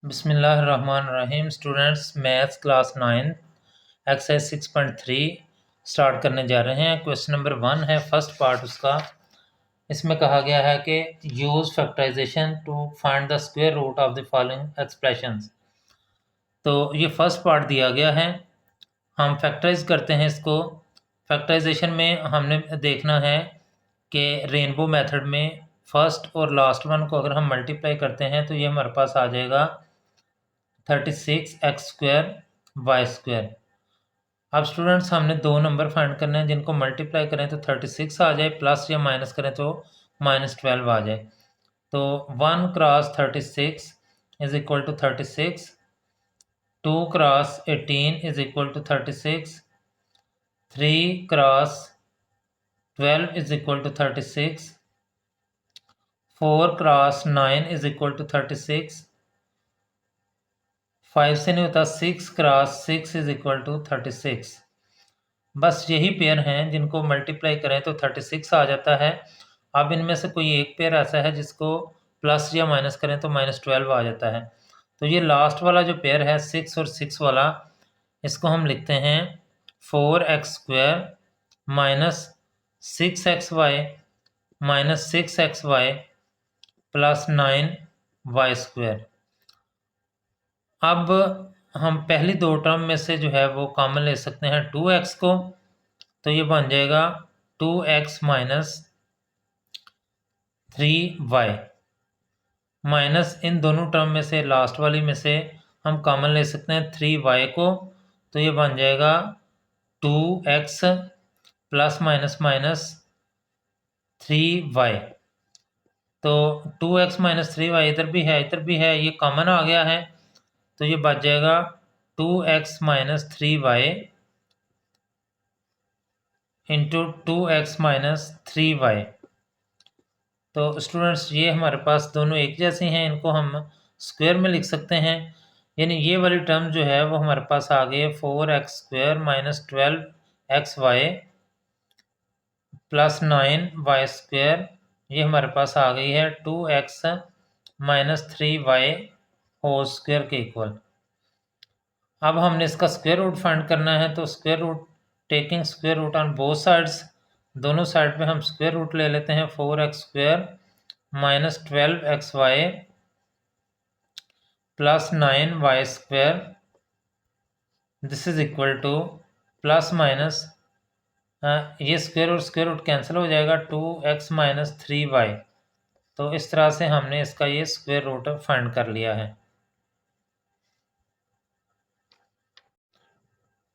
बिस्मिल्लाहिर्रहमानिर्रहीम। Students, maths class 9 exercise 6.3 start करने जा रहे हैं। क्वेश्चन नंबर 1 है, फर्स्ट पार्ट उसका। इसमें कहा गया है कि use factorisation to find the square root of the following expressions. तो ये फर्स्ट पार्ट दिया गया है, हम फैक्टराइज करते हैं इसको। फैक्टराइजेशन में हमने देखना है कि रेनबो मेथड में फर्स्ट और लास्ट वन को अगर हम मल्टीप्लाई करते हैं तो ये हमारे पास आ जाएगा 36x² y²। अब स्टूडेंट्स, हमने दो नंबर फाइंड करने हैं जिनको मल्टीप्लाई करें तो 36 आ जाए, प्लस या माइनस करें तो -12 आ जाए। तो 1 cross 36 is equal to 36, 2 cross 18 is equal to 36, 3 cross 12 is equal to 36, 4 cross 9 is equal to 36, 5 से नहीं होता, 6 क्रॉस 6 इज इक्वल टू 36। बस यही पेयर हैं जिनको मल्टीप्लाई करें तो 36 आ जाता है। अब इनमें से कोई एक पेयर ऐसा है जिसको प्लस या माइनस करें तो -12 आ जाता है। तो ये लास्ट वाला जो पेयर है 6 और 6 वाला, इसको हम लिखते हैं 4x² minus 6xy minus 6xy plus 9y²। अब हम पहली दो टर्म में से जो है वो कॉमन ले सकते हैं 2x को, तो ये बन जाएगा 2x माइनस 3y, माइनस इन दोनों टर्म में से लास्ट वाली में से हम कॉमन ले सकते हैं 3y को, तो ये बन जाएगा 2x plus minus minus 3y। तो 2x माइनस 3y इधर भी है इधर भी है, ये कॉमन आ गया है, तो ये बच जाएगा 2x minus 3y into 2x minus 3y। तो स्टूडेंट्स, ये हमारे पास दोनों एक जैसे हैं, इनको हम स्क्वायर में लिख सकते हैं। यानी ये वाली टर्म जो है वो हमारे पास आ गई है 4x² minus 12xy plus 9y²। ये हमारे पास आ गई है 2x minus 3y whole square के इक्वल। अब हमने इसका स्क्वायर रूट फाइंड करना है, तो square root taking square root on both sides, दोनों साइड पे हम स्क्वायर रूट ले लेते हैं। 4x² minus 12xy plus 9y², this is equal to plus minus, ये स्क्वायर और स्क्वायर रूट कैंसिल हो जाएगा, 2x माइनस 3y। तो इस तरह से हमने इसका ये स्क्वायर रूट फाइंड कर लिया है।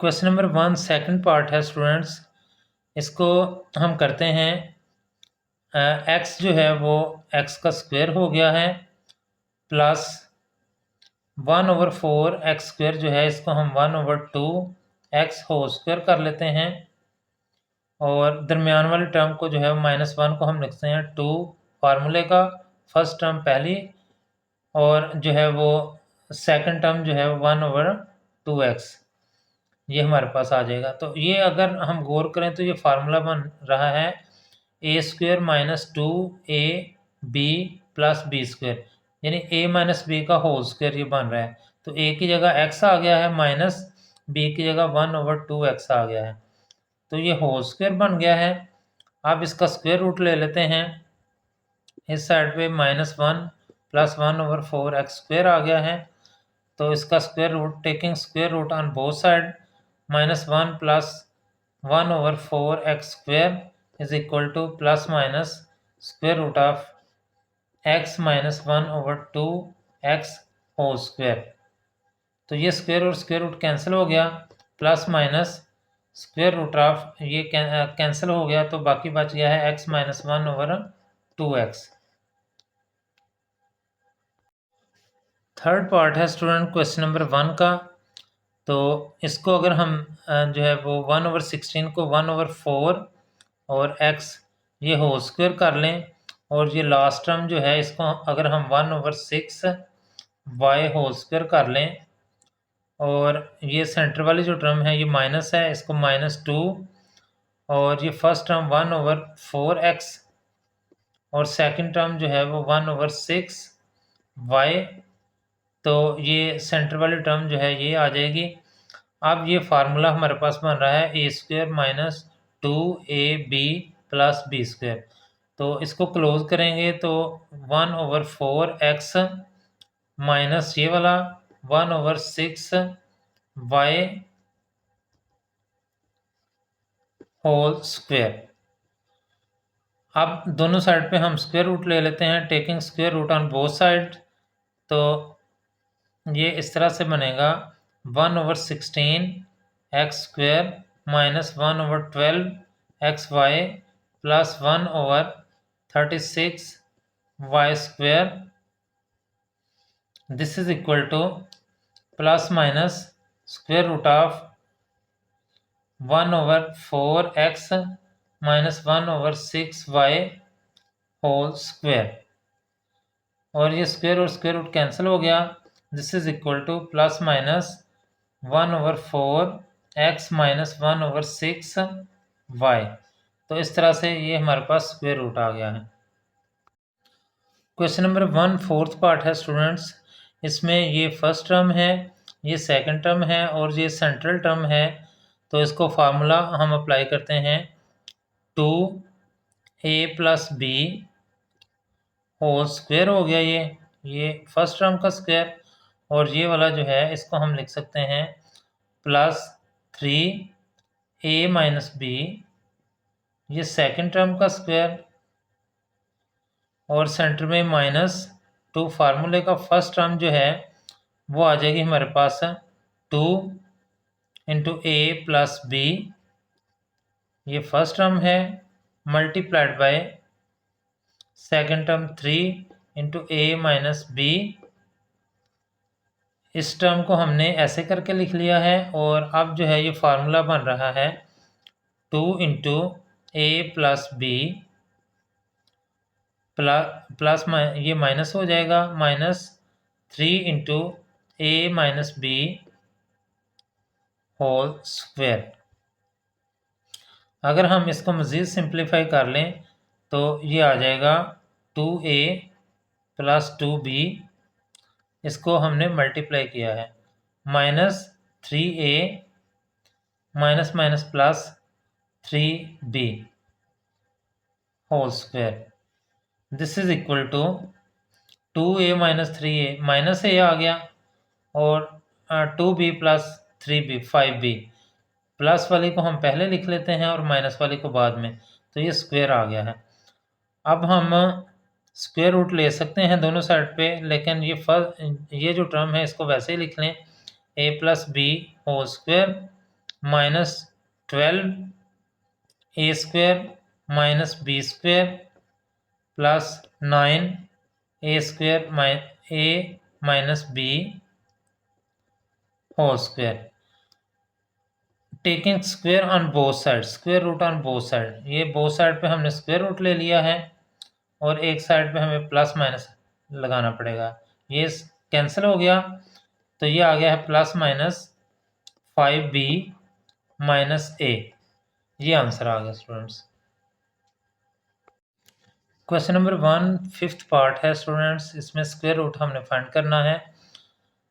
क्वेश्चन नंबर 1 सेकंड पार्ट है स्टूडेंट्स, इसको हम करते हैं। x जो है वो x का स्क्वायर हो गया है, प्लस 1/4x² जो है इसको हम 1/2x होल स्क्वायर कर लेते हैं, और दरमियान वाली टर्म को जो है -1 को हम लिखते हैं 2 फार्मूले का, फर्स्ट टर्म पहली, और जो है वो सेकंड टर्म जो है 1/2x, ये हमारे पास आ जाएगा। तो ये अगर हम गौर करें तो ये फार्मूला बन रहा है a² minus 2ab plus b², यानी a माइनस बी का होल स्क्वायर ये बन रहा है। तो a की जगह x आ गया है, माइनस b की जगह 1/2x आ गया है, तो ये होल स्क्वायर बन गया है। अब इसका स्क्वायर रूट ले लेते हैं, इस साइड पे -1 प्लस 1/4x² आ गया है, तो इसका square root taking square root on both side, -1 plus 1/4x² is equal to plus minus square root of x minus 1/2x whole square. तो ये स्क्वायर और स्क्वायर रूट कैंसिल हो गया, plus minus square root of ये cancel हो गया, तो बाकी बच गया है x minus 1/2x। Third part है स्टूडेंट क्वेश्चन नंबर 1 का। तो इसको अगर हम जो है वो 1/16 को 1/4 और x ये होल स्क्वायर कर लें, और ये लास्ट टर्म जो है इसको अगर हम 1/6 y होल स्क्वायर कर लें, और ये सेंटर वाली जो टर्म है ये माइनस है, इसको -2, और ये फर्स्ट टर्म 1/4x, और सेकंड टर्म जो है वो 1/6 y तो ये सेंटर वाली टर्म जो है ये आ जाएगी। अब ये फार्मूला हमारे पास बन रहा है A square minus 2ab plus B square. तो इसको क्लोज करेंगे तो 1/4x माइनस ये वाला 1/6y होल स्क्वेयर। अब दोनों साइड पे हम स्क्वायर रूट ले लेते हैं, taking square root on both side. तो ये इस तरह से बनेगा 1/16x² minus 1/12xy plus 1/36y²। This is equal to plus minus square root of 1/4x minus 1/6y whole square. और ये स्क्वायर और स्क्वायर रूट कैंसिल हो गया। This is equal to plus minus 1/4x minus 1/6y। तो इस तरह से ये हमारे पास स्क्वायर रूट आ गया है। क्वेश्चन नंबर 1 फोर्थ पार्ट है स्टूडेंट्स। इसमें ये फर्स्ट टर्म है, ये सेकंड टर्म है और ये सेंट्रल टर्म है। तो इसको फार्मूला हम अप्लाई करते हैं 2a plus B whole square हो गया। ये फर्स्ट टर्म का स्क्वायर, और ये वाला जो है इसको हम लिख सकते हैं प्लस 3a माइनस बी, ये सेकंड टर्म का स्क्वायर, और सेंटर में माइनस 2। फार्मूले का फर्स्ट टर्म जो है वो आ जाएगी हमारे पास 2 इंटू ए प्लस बी, ये फर्स्ट टर्म है, multiplied by second term 3 into A minus B. इस टर्म को हमने ऐसे करके लिख लिया है। और अब जो है ये फार्मूला बन रहा है 2 into A plus B plus ये माइनस हो जाएगा, minus 3 into A minus B whole square. अगर हम इसको मज़ीद सिंप्लीफाई कर लें तो ये आ जाएगा 2a प्लस 2b, इसको हमने मल्टीप्लाई किया है, minus 3a minus minus plus 3b whole square. This is equal to 2a minus 3a, minus a आ गया, और 2b plus 3b 5b। Plus वाली को हम पहले लिख लेते हैं और माइनस वाली को बाद में। तो ये स्क्वायर आ गया है। अब हम स्क्वायर रूट ले सकते हैं दोनों साइड पे, लेकिन ये जो टर्म है इसको वैसे ही लिख लें, a plus B whole square minus 12a² minus b² plus 9a² a minus b whole square. Taking square on both side, square root on both side, ये बोथ साइड पे हमने स्क्वायर रूट ले लिया है और एक साइड पे हमें प्लस माइनस लगाना पड़ेगा। ये कैंसिल हो गया, तो ये आ गया है plus minus 5b minus a। ये आंसर आ गया students. Question number 1 fifth part है स्टूडेंट्स। इसमें स्क्वायर रूट हमने फाइंड करना है।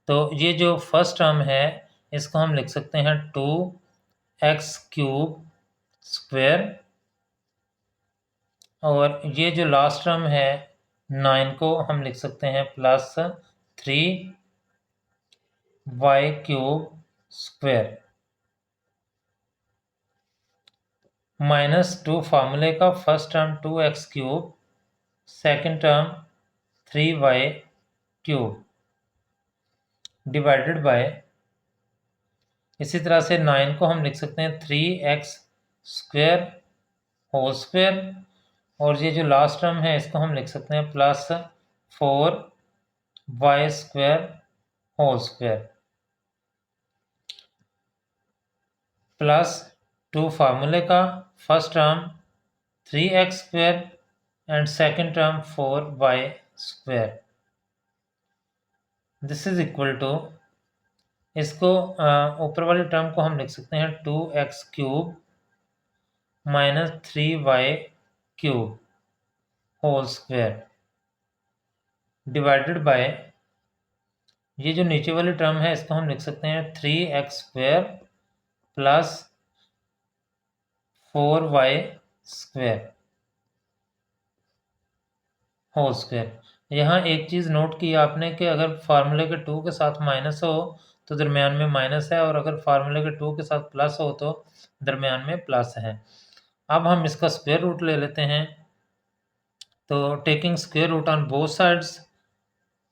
तो ये जो फर्स्ट टर्म है इसको हम लिख सकते हैं 2x³ स्क्वायर, और ये जो लास्ट टर्म है 9 को हम लिख सकते हैं प्लस 3y³ स्क्वायर, माइनस 2 फार्मूले का first term 2x³ second term 3y³ divided bye, इसी तरह से 9 को हम लिख सकते हैं 3x² होल स्क्वायर, और ये जो लास्ट टर्म है इसको हम लिख सकते हैं plus 4y² whole square, plus 2 फार्मूले का first term 3x² and second term 4y²। This is equal to, इसको ऊपर वाली टर्म को हम लिख सकते हैं 2x³ minus 3y³ whole square divided by, ये जो नीचे वाली टर्म है इसको हम लिख सकते हैं 3x² plus 4y² whole square. यहाँ एक चीज़ नोट की आपने कि अगर फार्मूले के 2 के साथ माइनस हो तो दरमियान में माइनस है, और अगर फार्मूले के 2 के साथ प्लस हो तो दरमियान में प्लस है। अब हम इसका स्क्वायर रूट ले लेते हैं। तो taking square root on both sides,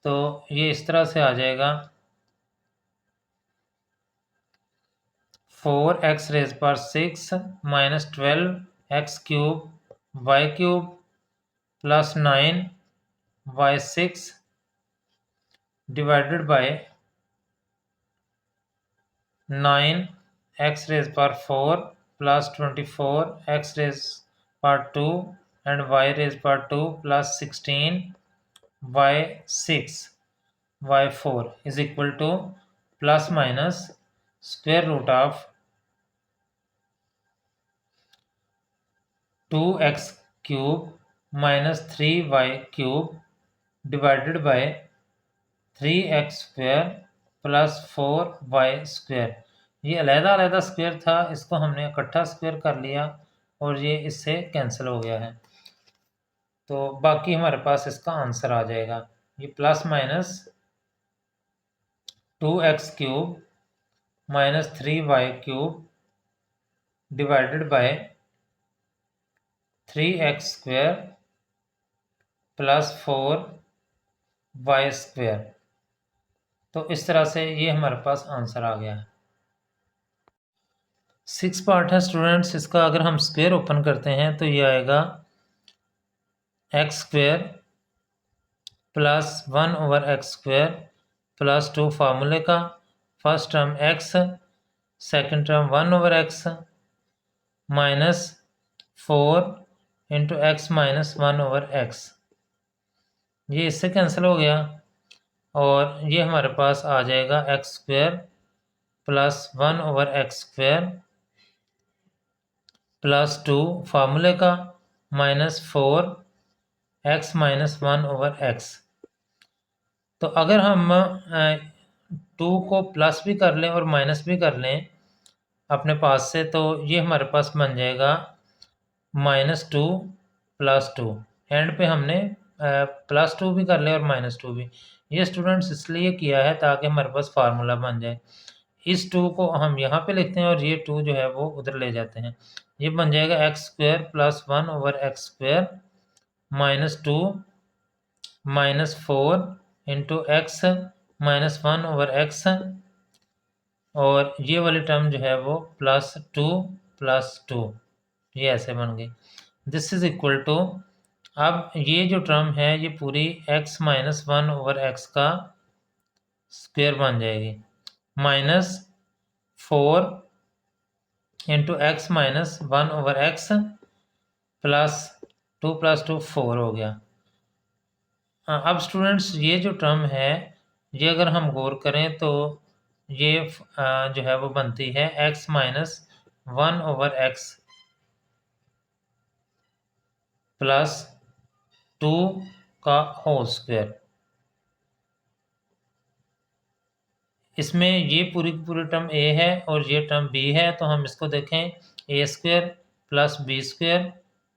तो ये इस तरह से आ जाएगा 4x⁻6 minus 12x³ plus 9y6 divided by 9x⁴ plus 24x⁻² and y⁻² plus 16y6y4 is equal to plus minus square root of 2x³ minus 3y³ divided by 3x² plus 4y²। ये अलग-अलग square था, इसको हमने इकट्ठा square कर लिया और ये इससे कैंसिल हो गया है। तो बाकी हमारे पास इसका आंसर आ जाएगा। ये plus minus 2x³ minus 3y³ divided by 3x² plus 4y²। तो इस तरह से ये हमारे पास आंसर आ गया है। 6 पार्ट है स्टूडेंट्स, इसका अगर हम स्क्वायर ओपन करते हैं तो ये आएगा x² प्लस 1/x² प्लस 2 फार्मूले का, first term x, second term 1/x minus 4 into x minus 1/x। ये इससे कैंसिल हो गया और ये हमारे पास आ जाएगा x² प्लस 1/x² प्लस 2 फार्मूले का माइनस 4x माइनस 1/x। तो अगर हम 2 को प्लस भी कर लें और माइनस भी कर लें अपने पास से, तो ये हमारे पास बन जाएगा -2 प्लस 2। एंड पे हमने +2 भी कर लिया और -2 भी। ये स्टूडेंट्स इसलिए किया है ताकि हमारे पास फार्मूला बन जाए। इस 2 को हम यहाँ पे लिखते हैं और ये 2 जो है वो उधर ले जाते हैं। ये बन जाएगा x² plus 1/x² minus 2 minus 4 into x minus 1/x, और ये वाली टर्म जो है वो +2 प्लस 2, ये ऐसे बन गई। दिस इज इक्वल टू, अब ये जो टर्म है ये पूरी x माइनस 1/x का स्क्वायर बन जाएगी, -4 into x minus 1/x plus 2 plus 2 4 हो गया। अब स्टूडेंट्स ये जो टर्म है ये अगर हम गौर करें तो ये जो है वो बनती है x माइनस 1/x प्लस 2 का होल स्क्वायर। इसमें ये पूरी की पूरी टर्म a है और ये टर्म b है, तो हम इसको देखें a² प्लस b²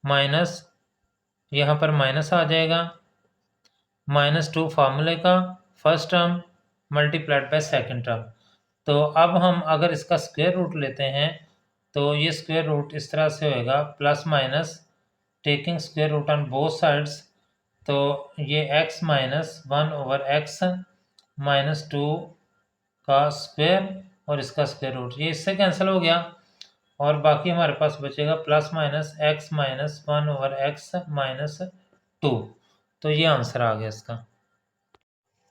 माइनस, यहाँ पर माइनस आ जाएगा, -2 फार्मूले का first term multiplied by second term. तो अब हम अगर इसका स्क्वायर रूट लेते हैं तो ये स्क्वायर रूट इस तरह से होएगा, plus minus taking square root on both sides, तो ये x माइनस 1/x माइनस 2 का स्क्वायर और इसका स्क्वायर रूट, ये इससे कैंसिल हो गया और बाकी हमारे पास बचेगा plus minus x minus 1/x minus 2। तो ये आंसर आ गया इसका।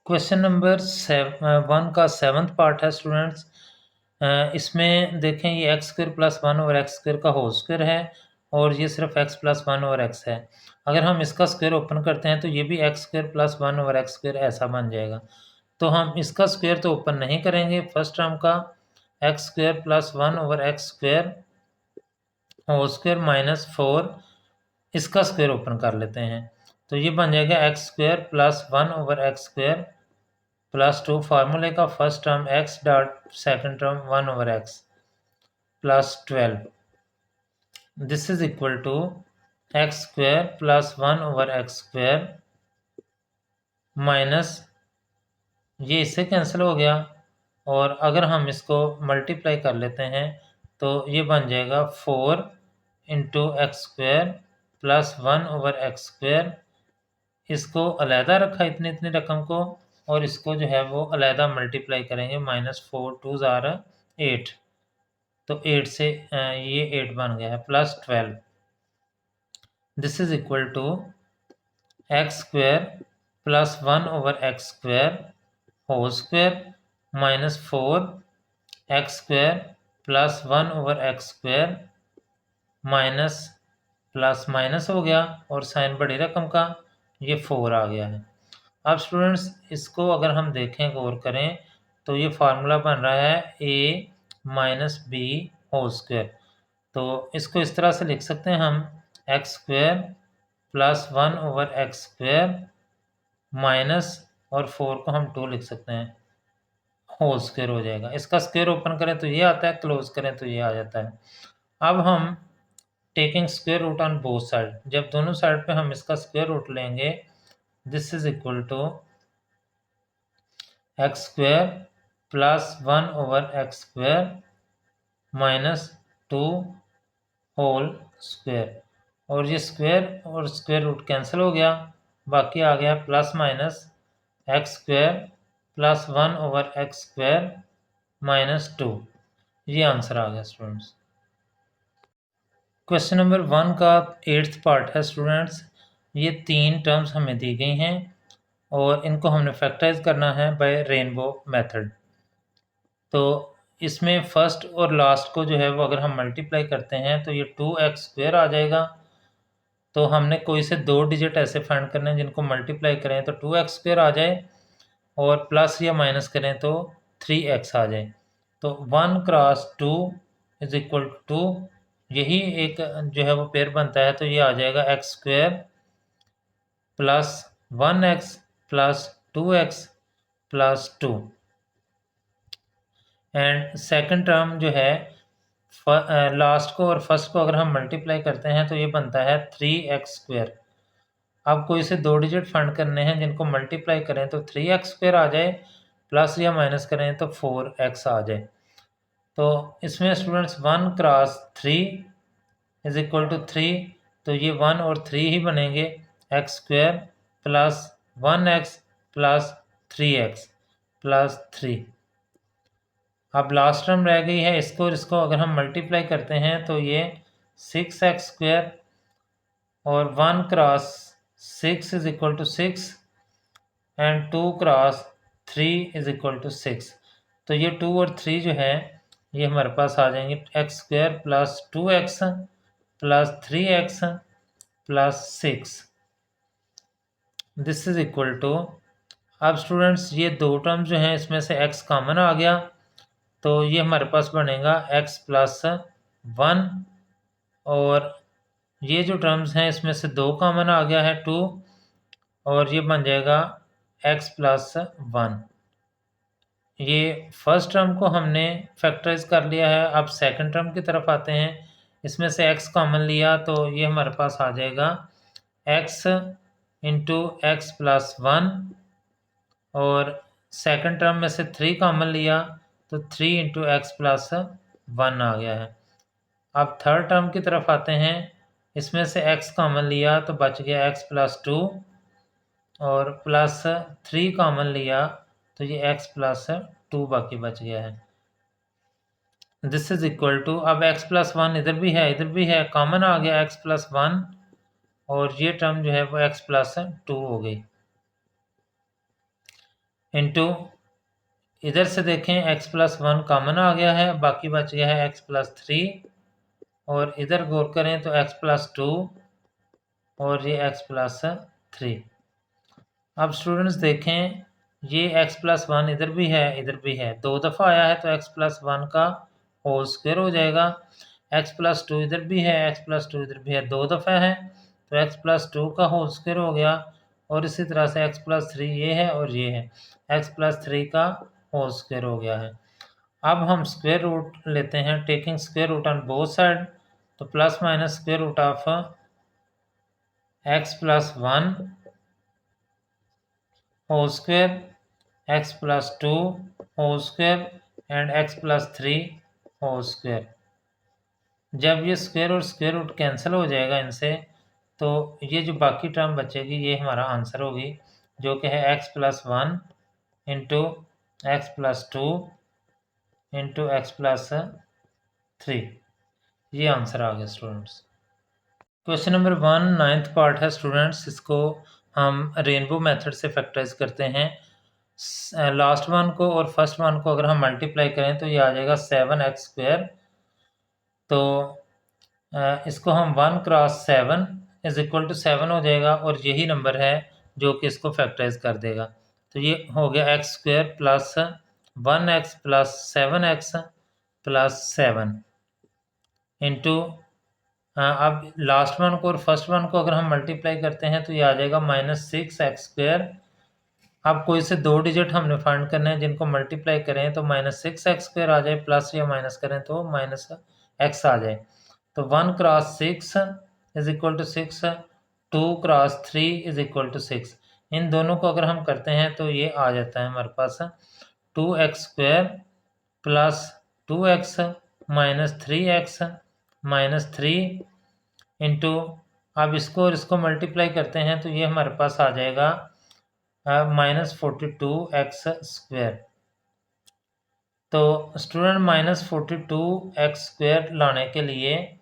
क्वेश्चन नंबर 1 का 7th पार्ट है स्टूडेंट्स। इसमें देखें ये x² प्लस 1/x² का होल स्क्वायर है और ये सिर्फ x प्लस 1/x है। अगर हम इसका स्क्वायर ओपन करते हैं तो ये भी x² प्लस 1/x² ऐसा बन जाएगा। तो हम इसका स्क्वायर तो ओपन नहीं करेंगे, फर्स्ट टर्म का x² plus 1/x² whole square minus 4, इसका स्क्वायर ओपन कर लेते हैं। तो ये बन जाएगा x² प्लस 1/x² +2 फार्मूले का first term x dot second term 1/x plus 12 this is equal to x² plus 1/x² minus ये इससे कैंसिल हो गया, और अगर हम इसको मल्टीप्लाई कर लेते हैं तो ये बन जाएगा 4 इंटू x² प्लस 1/x²। इसको अलहदा रखा इतनी इतनी रकम को, और इसको जो है वो अलहदा मल्टीप्लाई करेंगे, -4 2 ज़ार 8, तो 8 से ये 8 बन गया है, plus 12 this is equal to x² plus 1/x² whole square -4 x² plus 1/x² minus plus minus हो गया, और साइन बड़ी रकम का ये 4 आ गया है। अब स्टूडेंट्स इसको अगर हम देखें, गौर करें, तो ये फार्मूला बन रहा है a minus B whole square. तो इसको इस तरह से लिख सकते हैं हम x² प्लस 1/x² माइनस, और 4 को हम 2 लिख सकते हैं, होल स्क्वायर हो जाएगा। इसका स्क्वायर ओपन करें तो ये आता है, क्लोज करें तो ये आ जाता है। अब हम taking square root on both side, जब दोनों साइड पे हम इसका स्क्वायर रूट लेंगे, this is equal to x² plus 1/x² minus 2 whole square, और ये स्क्वायर और स्क्वायर रूट कैंसिल हो गया, बाकी आ गया plus minus x² plus 1/x² minus 2। ये आंसर आ गया स्टूडेंट्स। क्वेश्चन नंबर 1 का 8th पार्ट है स्टूडेंट्स। ये 3 टर्म्स हमें दी गई हैं और इनको हमने फैक्टराइज करना है बाय रेनबो मेथड। तो इसमें फर्स्ट और लास्ट को जो है वो अगर हम मल्टीप्लाई करते हैं तो ये 2x² आ जाएगा। तो हमने कोई से 2 डिजिट ऐसे फाइंड करने हैं जिनको मल्टीप्लाई करें तो 2x² आ जाए, और प्लस या माइनस करें तो 3x आ जाए। तो 1 क्रॉस 2 इज इक्वल टू 2, यही एक जो है वो पेयर बनता है। तो ये आ जाएगा x² plus 1x plus 2x plus 2, and second term जो है लास्ट को और फर्स्ट को अगर हम मल्टीप्लाई करते हैं तो ये बनता है 3x²। अब कोई से 2 डिजिट फाइंड करने हैं जिनको मल्टीप्लाई करें तो 3x² आ जाए, प्लस या माइनस करें तो 4x आ जाए। तो इसमें students 1 cross 3 is equal to 3, तो ये 1 और 3 ही बनेंगे, x² plus 1x plus 3x plus 3। अब लास्ट टर्म रह गई है, इसको और इसको अगर हम मल्टीप्लाई करते हैं तो ये 6x² और 1 cross 6 is equal to 6 and 2 cross 3 is equal to 6। तो ये 2 और 3 जो है ये हमारे पास आ जाएंगे, x² plus 2x plus 3x plus 6 this is equal to. अब स्टूडेंट्स ये 2 टर्म्स जो हैं इसमें से x कॉमन आ गया, तो ये हमारे पास बनेगा x प्लस 1, और ये जो टर्म्स हैं इसमें से 2 कॉमन आ गया है 2, और ये बन जाएगा x प्लस 1। ये फर्स्ट टर्म को हमने फैक्टराइज कर लिया है। अब सेकंड टर्म की तरफ आते हैं, इसमें से x कॉमन लिया तो ये हमारे पास आ जाएगा x इंटू एक्स प्लस 1, और सेकंड टर्म में से 3 कॉमन लिया तो 3 इंटू एक्स प्लस 1 आ गया है। अब थर्ड टर्म की तरफ आते हैं, इसमें से x कॉमन लिया तो बच गया x प्लस 2, और प्लस 3 कॉमन लिया तो ये x प्लस 2 बाकी बच गया है। दिस इज इक्वल टू, अब x प्लस 1 इधर भी है इधर भी है, कॉमन आ गया x प्लस 1, और ये टर्म जो है वो x प्लस 2 हो गई, इंटू इधर से देखें x प्लस 1 कॉमन आ गया है, बाकी बच गया है x प्लस 3, और इधर गौर करें तो x प्लस 2 और ये x प्लस 3। अब स्टूडेंट्स देखें ये x प्लस 1 इधर भी है इधर भी है, 2 दफ़ा आया है तो x प्लस 1 का होल स्क्वायर हो जाएगा। x प्लस 2 इधर भी है x प्लस 2 इधर भी है, 2 दफ़ा है तो x प्लस 2 का होल स्क्वायर हो गया, और इसी तरह से x+3 ये है और ये है, x+3 का होल स्क्वायर हो गया है। अब हम स्क्वायर रूट लेते हैं, taking square root on both side, तो plus minus square root of x+1 whole square, x+2 whole square and x+3 whole square. जब ये स्क्वायर और स्क्वायर रूट कैंसिल हो जाएगा इनसे, तो ये जो बाकी टर्म बचेगी ये हमारा आंसर होगी, जो कि है x+1 into x+2 into x+3। ये आंसर आ गया students. Question number 1 9th part है स्टूडेंट्स, इसको हम रेनबो मेथड से फैक्टराइज करते हैं। लास्ट वन को और फर्स्ट वन को अगर हम मल्टीप्लाई करें तो ये आ जाएगा 7x²। तो इसको हम 1 क्रॉस 7 इज इक्वल टू 7 हो जाएगा, और यही नंबर है जो कि इसको फैक्टराइज कर देगा। तो ये हो गया x² plus 1x plus 7x plus 7 into, अब लास्ट वन को और फर्स्ट वन को अगर हम मल्टीप्लाई करते हैं तो ये आ जाएगा -6x²। अब कोई से दो डिजिट हमने फाइंड करने हैं जिनको मल्टीप्लाई करें तो -6x² आ जाए, प्लस या माइनस करें तो -x आ जाए। तो 1 cross 6 is equal to 6, 2 cross 3 is equal to 6। इन दोनों को अगर हम करते हैं तो ये आ जाता है हमारे पास 2x² plus 2x minus 3x minus 3 into, अब इसको और इसको मल्टीप्लाई करते हैं तो ये हमारे पास आ जाएगा -42x²। तो स्टूडेंट -42x² लाने के लिए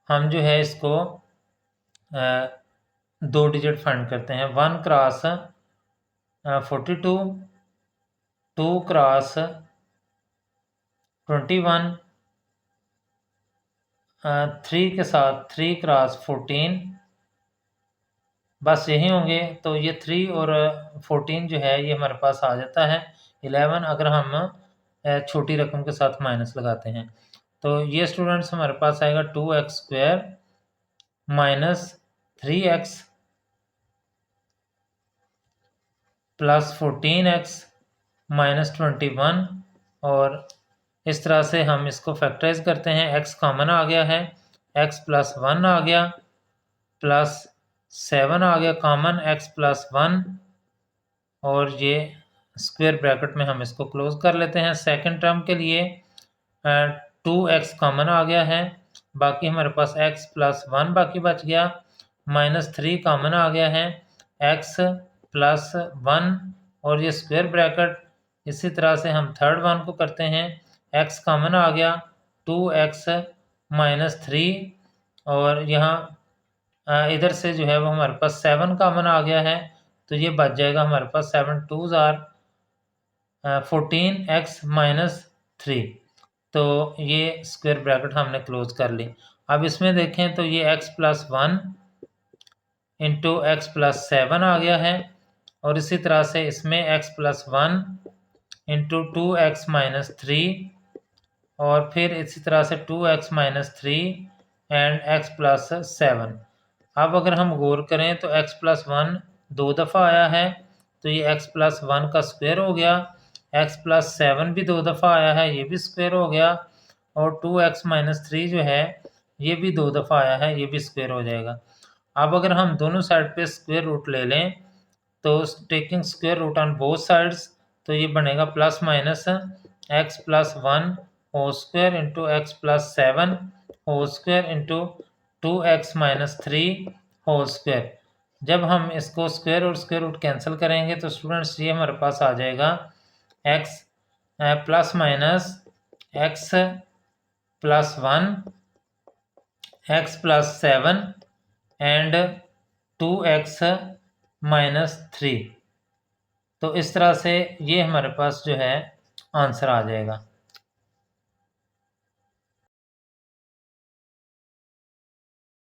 हम जो है इसको दो डिजिट फाइंड करते हैं। 1 क्रॉस 42, 2 क्रॉस 21, 3 के साथ 3 क्रॉस 14, बस यही होंगे। तो ये 3 और 14 जो है ये हमारे पास आ जाता है 11, अगर हम छोटी रकम के साथ माइनस लगाते हैं। तो ये स्टूडेंट्स हमारे पास आएगा 2x² minus 3x plus 14x minus 21, और इस तरह से हम इसको फैक्टराइज करते हैं। x कॉमन आ गया है, x+1 आ गया, प्लस 7 आ गया कॉमन, x+1, और ये स्क्वायर ब्रैकेट में हम इसको क्लोज कर लेते हैं। सेकंड टर्म के लिए 2x कॉमन आ गया है, बाकी हमारे पास x+1 बाकी बच गया, -3 कॉमन आ गया है, x+1, और ये स्क्वायर ब्रैकेट। इसी तरह से हम थर्ड वन को करते हैं, x कॉमन आ गया 2x माइनस 3, और यहाँ इधर से जो है वो हमारे पास 7 कॉमन आ गया है, तो ये बच जाएगा हमारे पास 7 2s आर 14x माइनस 3। तो ये स्क्वायर ब्रैकेट हमने क्लोज कर ली। अब इसमें देखें तो ये x+1 इंटू x+7 आ गया है, और इसी तरह से इसमें x+1 इंटू 2x माइनस 3, और फिर इसी तरह से 2x माइनस 3 एंड x+7। अब अगर हम गौर करें तो x+1 दो दफ़ा आया है, तो ये x+1 का स्क्वायर हो गया, x+7 भी दो दफ़ा आया है, ये भी स्क्वायर हो गया, और 2x माइनस 3 जो है ये भी दो दफ़ा आया है, ये भी स्क्वायर हो जाएगा। अब अगर हम दोनों साइड पे स्क्वायर रूट ले लें तो taking square root on both sides, तो ये बनेगा plus minus x+1 whole square into x+7 whole square into 2x minus 3 whole square. जब हम इसको स्क्वायर और स्क्वायर रूट कैंसिल करेंगे तो स्टूडेंट्स ये हमारे पास आ जाएगा x plus minus x+1 x+7 and 2x minus 3। तो इस तरह से ये हमारे पास जो है आंसर आ जाएगा।